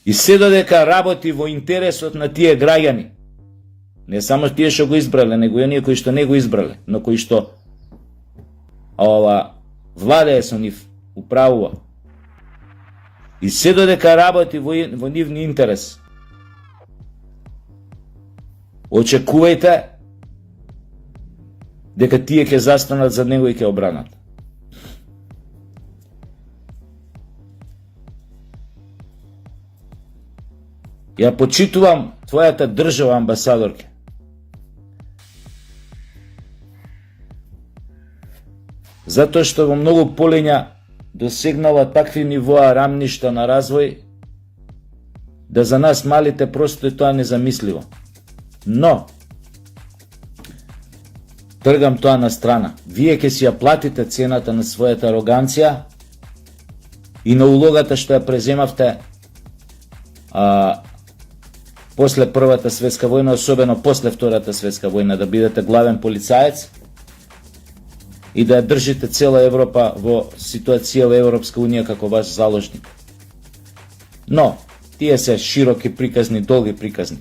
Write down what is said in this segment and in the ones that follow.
И се додека работи во интересот на тие граѓани, не само тие што го избрале, него и оние кои што не го избрале, но кои што владее со нив, управува. И се додека работи во нивни интерес, очекувајте дека тие ќе застанат за него и ќе обранат. Ја почитувам твојата држава, амбасадорке. Затоа што во многу полиња досегнала такви нивоа рамништа на развој, да за нас малите просто е тоа незамисливо. Но, тргам тоа на страна. Вие ќе си ја платите цената на својата ароганција и на улогата што ја преземавте после Првата светска војна, особено после Втората светска војна, да бидете главен полицаец и да ја држите цела Европа во ситуација во Европска унија како ваш заложник. Но, тие се широки приказни, долги приказни.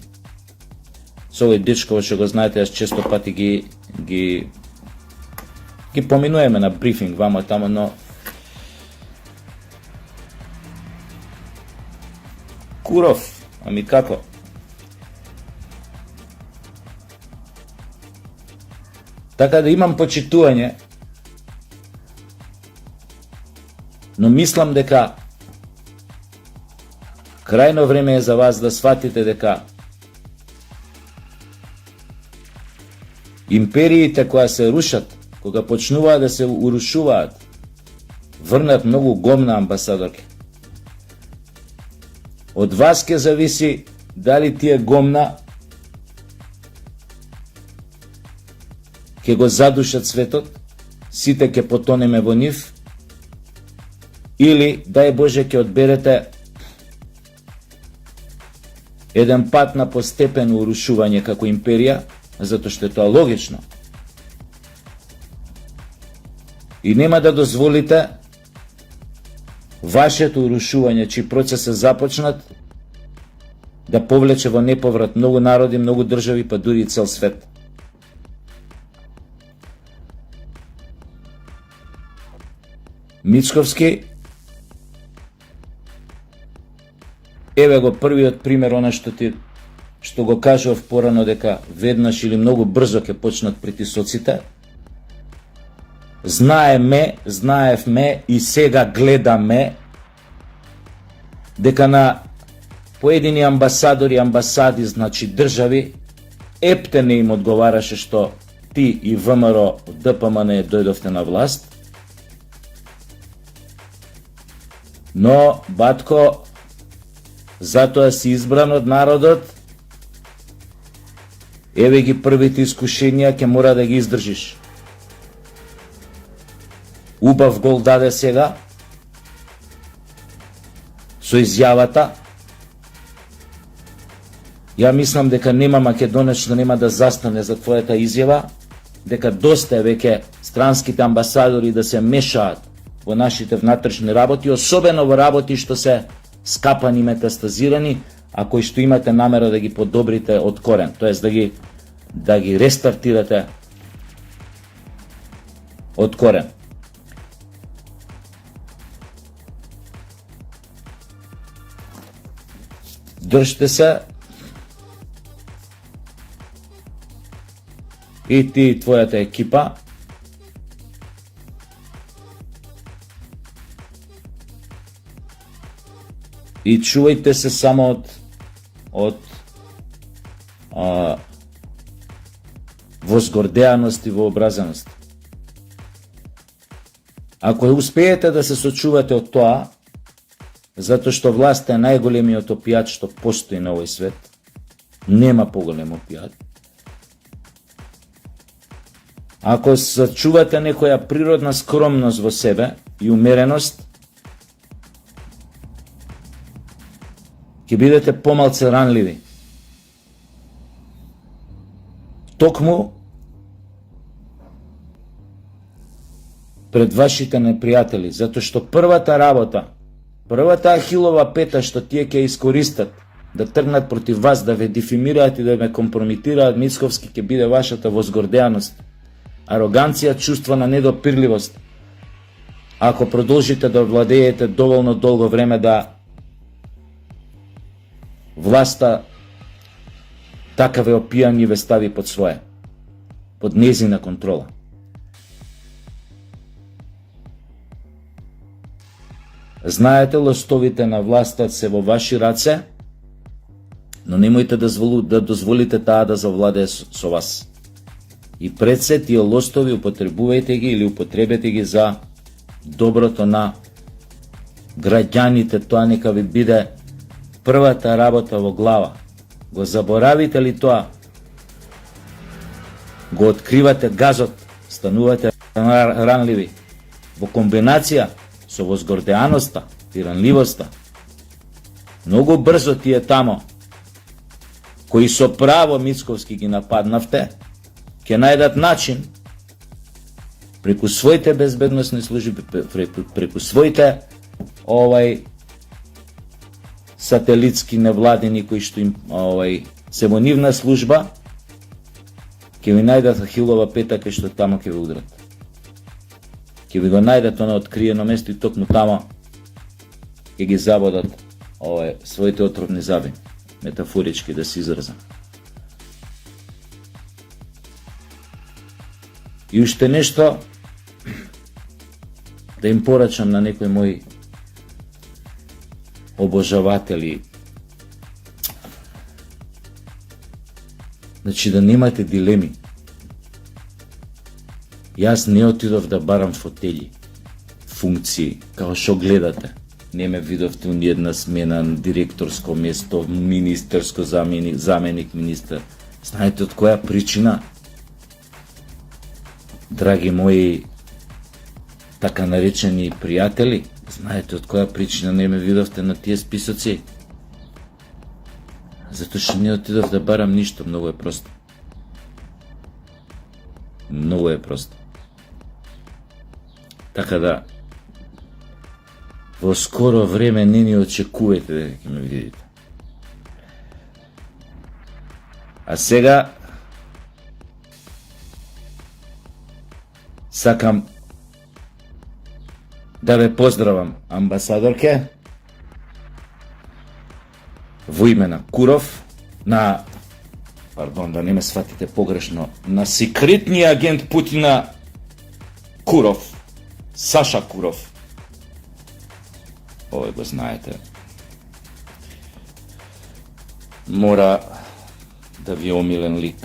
Со овој дечко што го знаете, јас често пати ги поминуваме на брифинг вамо тамо, но Куров, ами како? Така да имам почитување, но мислам дека крајно време е за вас да сватите дека империите кои се рушат, кога почнуваат да се урушуваат, врнат многу гомна, амбасадорке. Од вас ќе зависи дали тие гомна ќе го задушат светот, сите ќе потонеме во нив, или, дај Боже, ќе одберете еден пат на постепено урушување како империја, затоа што е тоа логично. И нема да дозволите вашето урушување, чиј процес е започнат, да повлече во неповрат многу народи, многу држави, па дури и цел свет. Мицковски, еве го првиот пример, она што го кажав порано, дека веднаш или многу брзо ќе почнат притисоците. Знаевме и сега гледаме дека на поедини амбасадори, амбасади, значи држави, епте не им одговараше што ти и ВМРО, ДПМН дојдовте на власт. Но, батко, затоа си избран од народот, еве ги првите искушенија, ќе мора да ги издржиш. Убав гол даде сега, со изјавата. Ја мислам дека нема македонец што нема да застане за твојата изјава, дека доста е веќе странските амбасадори да се мешаат во нашите внатрешни работи, особено во работи што се скапани, метастазирани, а кои што имате намера да ги подобрите од корен, тоест да ги рестартирате од корен. Држте се и ти и твојата екипа. И чувајте се само од возгордеаност и вообразеност. Ако успеете да се сочувате од тоа, затоа што власта е најголемиот опијат што постои на овој свет, нема поголем опијат. Ако сочувате некоја природна скромност во себе и умереност, ќе бидете помалце ранливи. Токму пред вашите непријатели, затоа што првата работа Првата ахилова пета што тие ќе искористат да тргнат против вас, да ве дефимираат и да ме компрометираат мицковски, ќе биде вашата возгордеаност, ароганција, чувство на недопирливост. Ако продолжите да владеете доволно долго време, да власта така ве опијани и ве стави под своje, под незина контрола. Знаете, лостовите на власта се во ваши раце, но немојте да дозволите таа да завладее со вас. И пред се тие лостови употребувајте ги или употребете ги за доброто на граѓаните, тоа нека ви биде првата работа во глава. Го заборавите ли тоа, го откривате газот, станувате ранливи. Во комбинација со возгордеаноста и ранливоста, многу брзо тие тамо, кои со право мицковски ги нападнавте, ќе најдат начин преку своите безбедносни служби, преку своите сателитски невладени кои што им се во нивна служба, ќе ви најдат ахилова пета кај што тамо ќе ви удрат. Ќе ви го најдат на откриено место и токму тамо ќе ги забодат своите отровни заби, метафорички да се изразам. И уште нешто да им порачам на некои мои обожаватели. Значи да немате дилеми. Јас не отидов да барам фотели, функции, како што гледате. Не ме видовте ни една смена, директорско место, министерско заменик министер. Знаете од која причина? Драги мои така наречени пријатели, знаете од која причина не ме видовте на тие списоци? Затоа што не отидов да барам ништо, многу е просто. Многу е просто. Така да, во скоро време не ни очекувате да ќе ме видите. А сега сакам да ве поздравам, амбасадорке, во име на Куров, да не ме сватите погрешно, на секретниот агент Путина Куров, Саша Куров. Овој го знаете. Мора да ви е омилен лик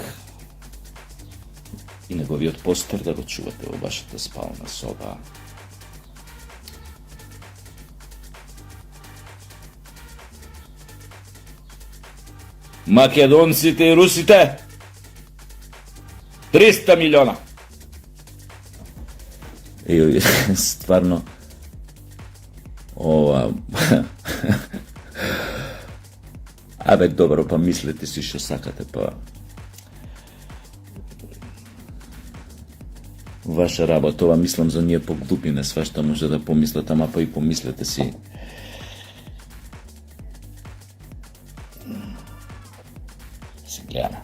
и неговиот постер да го чувате во вашата спална соба. Македонците и русите 300 милиона. Стварно Абе, добро, па мислете си што сакате, па ваша работа, ова мислам за ние поглупи, не свашта може да помислат, ама па и помислете си. Се гледаме.